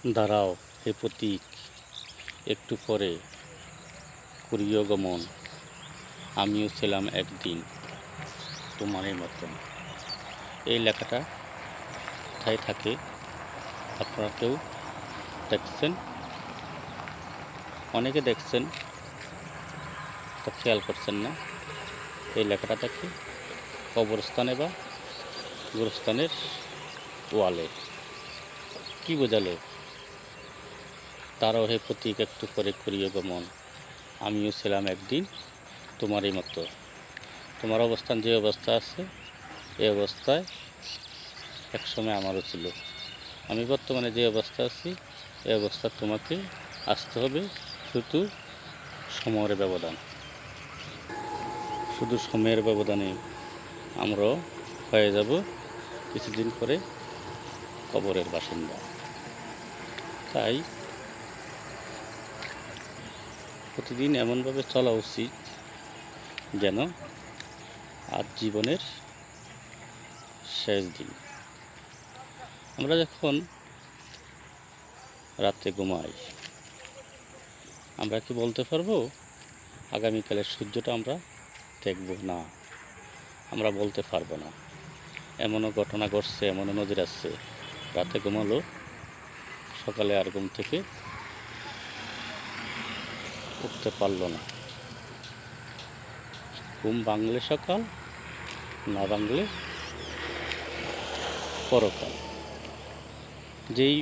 দাঁড়াও হে প্রতীক, একটু পরে করিও গমন, আমিও ছিলাম একদিন তোমারই মতন। এই লেখাটা কোথায় থাকে আপনারা কেউ দেখছেন? অনেকে দেখছেন, তা খেয়াল করছেন না। এই লেখাটা থাকে কবরস্থানে বা গোরস্থানের ওয়ালে। কি বোঝালো? তারাও হে প্রতীক, একটু পরে করিও গমন, আমিও ছিলাম একদিন তোমারই মতো। তোমার অবস্থান যে অবস্থা আছে, এই অবস্থায় একসময় আমারও ছিল। আমি বর্তমানে যে অবস্থা আছি, এই অবস্থা তোমাকে আসতে হবে, শুধু সময়ের ব্যবধান। শুধু সময়ের ব্যবধানে আমরাও হয়ে যাব কিছুদিন পরে কবরের বাসিন্দা। তাই প্রতিদিন এমনভাবে চলা উচিত যেন আজ জীবনের শেষ দিন। আমরা যখন রাতে ঘুমাই, আমরা কি বলতে পারবো আগামীকালের সূর্যটা আমরা দেখব না? আমরা বলতে পারবো না। এমনও ঘটনা ঘটছে, এমনও নজির আছে, রাতে ঘুমালো, সকালে আর ঘুম থেকে উঠতে পারলো না। ঘুম ভাঙলে সকাল, না ভাঙলে পরকাল। যেই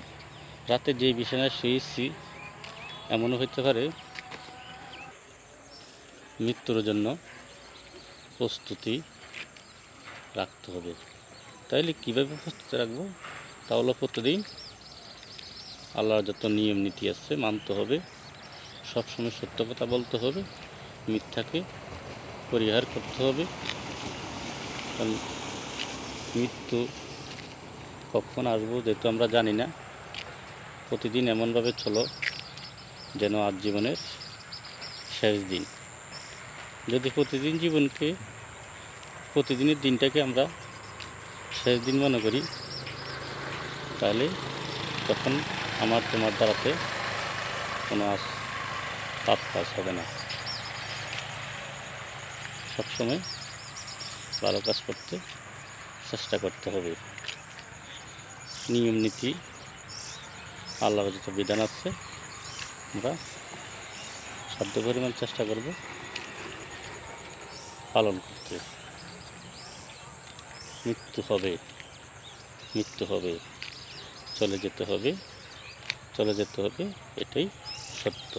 রাতে যেই বিছানায় শুয়েছি, এমনও হতে পারে মৃত্যুর জন্য প্রস্তুতি রাখতে হবে। তাইলে কীভাবে প্রস্তুতি রাখবো? তাহলে প্রতিদিন আল্লাহর যত নিয়ম নীতি আছে মানতে হবে, সবসময় সত্য কথা বলতে হবে, মিথ্যাকে পরিহার করতে হবে। কারণ মৃত্যু কখন আসবো যেহেতু আমরা জানি না। প্রতিদিন এমনভাবে চলো যেন আজ জীবনের শেষ দিন। যদি প্রতিদিনের দিনটাকে আমরা শেষ দিন মনে করি, তাহলে তখন আমার তোমার দ্বারাতে কোনো পাপ কাজ হবে না। সবসময় ভালো কাজ করতে চেষ্টা করতে হবে। নিয়ম নীতি, আল্লাহর যত বিধান আছে আমরা সাধ্য পরিমাণ চেষ্টা করব পালন করতে। মৃত্যু হবে, চলে যেতে হবে, এটাই সত্য।